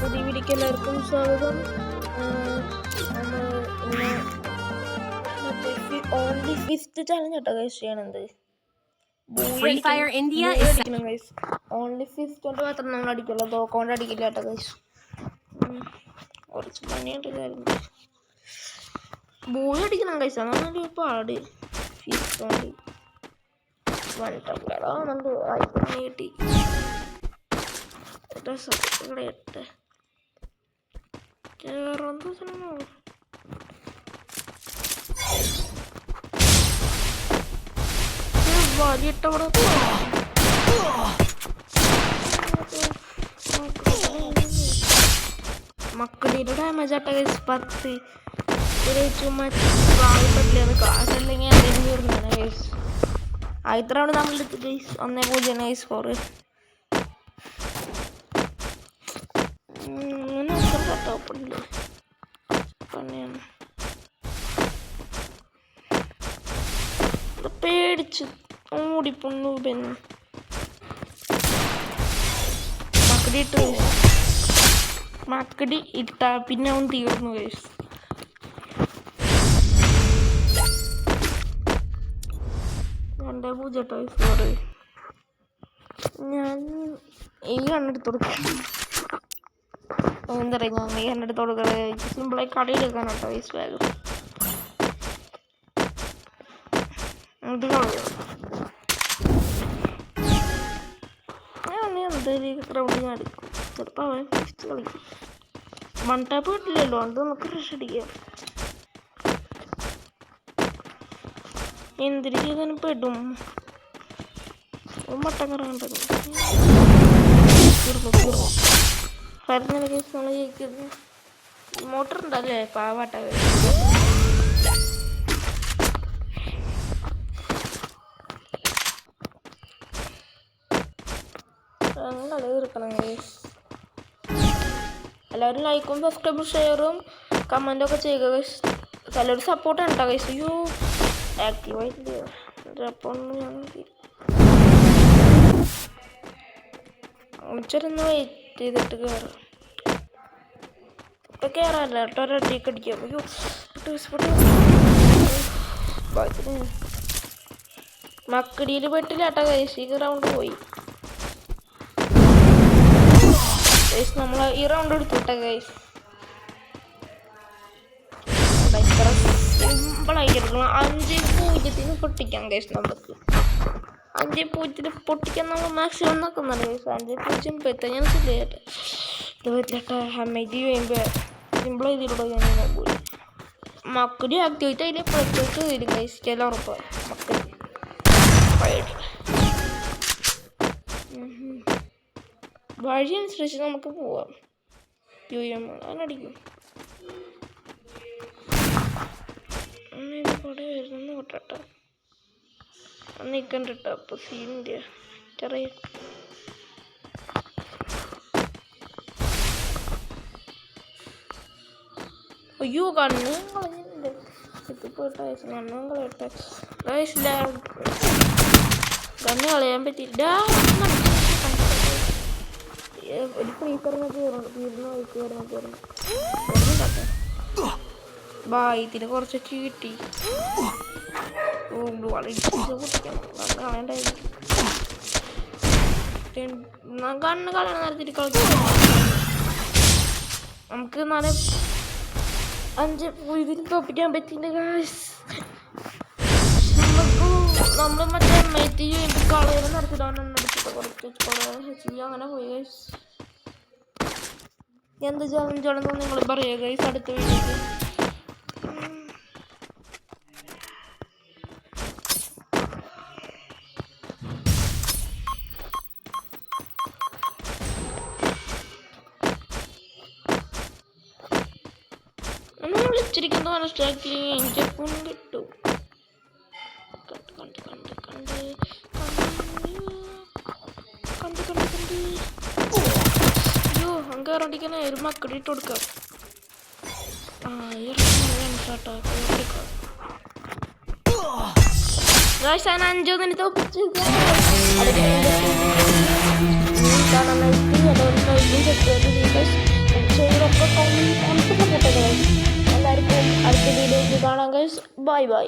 പുതിയ വീഡിയോക്ക് എല്ലാവർക്കും സ്വാഗതം. നമ്മൾ ഇന്ന് ഓൺലി ഫിഫ്ത്ത് ചാലഞ്ച് കേട്ടോ ഗൈസ് ചെയ്യണത്. ഓൺലി ഫിഫ്ത്ത് കൊണ്ട് മാത്രം നമ്മൾ അടിക്കുള്ളൂ, തോക്കൊണ്ട് അടിക്കില്ല കേട്ടോ ഗൈസ്. കുറച്ച് പണിയായിട്ട് കാര്യം ബോൾ അടിക്കണം ഗൈസ്, അതാണ് പാട്. ഫിഫ്ത്ത് കൊണ്ട് വന്നിട്ടുണ്ട് കിട്ടി. ഇട്ട് കേറന്ത വലിയിട്ടവിടെ മക്കളുടെ ഡാമേജ് ആട്ട 10 ചുമ്മാ പറ്റില്ല. കാശല്ലെങ്കിൽ എന്തെങ്കിലും വരുന്നതാണ് ഗൈസ്. ആദ്യത്തെ റൗണ്ട് നമ്മളെടുത്ത് ഗൈസ് 1-0 ഗൈസ് സ്കോർ. പേടിച്ച് ഓടിപ്പൊണ്ണു പെണ്ണ് മക്കടി ഇട്ട പിന്നെ അവൻ തീർന്നു ഗൈസ്. എൻ്റെ പൂജട്ടോ സ്കോർ. ഞാൻ ഈ കണ്ണെടുത്ത് കൊടുക്കാം. എന്താ പറയുക, ഞാൻ ഈ കണ്ണെടുത്ത് കൊടുക്കുന്നത് സിമ്പിളായി കടയിലെടുക്കാനാട്ടോ ഗൈസ്. വേഗം റൗണ്ട് ഞാൻ എടുക്കും. ചിലപ്പോൾ അവൻ ഫിഫ്ത്ത് കളിക്കും. 1 ടാപ്പ് കിട്ടില്ലല്ലോ, അത് നമുക്ക് ഫ്രഷ് അടിക്കാം. എന്തിനു ചെയ്താലും പെടും. മട്ടം കറങ്ങേണ്ടത് പറഞ്ഞ കേസ് നമ്മൾ ജയിക്കുന്നത്. മോട്ടർ ഉണ്ടല്ലേ പാവാട്ട. കളി തീർക്കണം ഗൈസ്. എല്ലാവരും ലൈക്കും സബ്സ്ക്രൈബും ഷെയറും കമൻറ്റും ഒക്കെ ചെയ്യുക ഗൈസ്. ചിലർ സപ്പോർട്ട് ഉണ്ടോ ഗൈസ്. അയ്യോ ആക്റ്റീവായിട്ടില്ല. ചെറുന്ന് വെയിറ്റ് ചെയ്തിട്ട് കയറാം. ഇപ്പം കയറാമല്ല കേട്ടോ, ഒരടിയൊക്കെ അടിക്കാം. അയ്യോ മക്കടിയിൽ പെട്ടില്ല കേട്ടോ ഗൈസ്. ഈ റൗണ്ട് പോയി ഗൈസ്. നമ്മൾ ഈ റൗണ്ട് എടുത്തുട്ടെ ഗൈസ്. ഭയങ്കര സിമ്പിളായിരിക്കണം. 5-0 പൊട്ടിക്കാം ഗൈസ്. നമുക്ക് 5-0 പൊട്ടിക്കാൻ നമ്മൾ മാക്സിമം നോക്കുന്നുണ്ട് ഗൈസ്. 5-0 പെട്ടെന്ന് ഞാൻ ശരിയായിട്ട് ഇത് പറ്റില്ല. ഹമ്മേജ് ചെയ്യുമ്പോൾ സിമ്പിൾ ചെയ്തിട്ടുള്ള ഞാൻ പോയി. മക്കടി ആക്ടിവിറ്റി അതിൽ പ്രത്യേകിച്ച് വരും ഗൈസ്. ചില ഉറപ്പ് മക്കടി വഴി അനുസരിച്ച് നമുക്ക് പോവാം. അതിനടിക്കും കൂടെ വരുന്നു കേട്ടോ. നിൽക്കണ്ട കേട്ടോ. അപ്പോൾ സീനിൻ്റെ ചെറിയ അയ്യോ കണ്ണ് കളഞ്ഞിട്ടുണ്ട്. എത്തിപ്പോട്ടെ കണ്ണും കളയട്ടെ. കണ്ണ് കളയാൻ പറ്റില്ല. ഒരു ഫ്രീക്കറിന് തീർന്നു. ഇതിന് കുറച്ചൊക്കെ കിട്ടി. കണ്ണ് കളയണ നേരത്തിൽ കളിക്കും. നമുക്ക് 5 തോപ്പിക്കാൻ പറ്റില്ല ഗൈസ്. നമ്മൾ മറ്റേ മെത്തി കളയുന്ന നടത്തിലാണ് കുറച്ച് അങ്ങനെ പോയി ഗൈസ്. എന്ത് ചാലഞ്ചാണെന്ന് നിങ്ങൾ പറയുക ഗൈസ് അടുത്ത വീഡിയോക്ക്. നമ്മൾ വിളിച്ചിരിക്കുന്ന മനസ്സിലാക്കി എനിക്ക് ഫോൺ കിട്ടും. അയ്യോ അങ്കറണ്ടിക്കണേ ഒരു മക്കടിട്ട് കൊടുക്കാം. ഞാൻ 5 തോപ്പിച്ചു. ചെയ്തൊക്കെ കൗൺസിലൊക്കെ പൊട്ടുന്നത്. എല്ലാവർക്കും അടുത്ത വീഡിയോയ്ക്ക് കാണാം ഗൈസ്. Bye bye.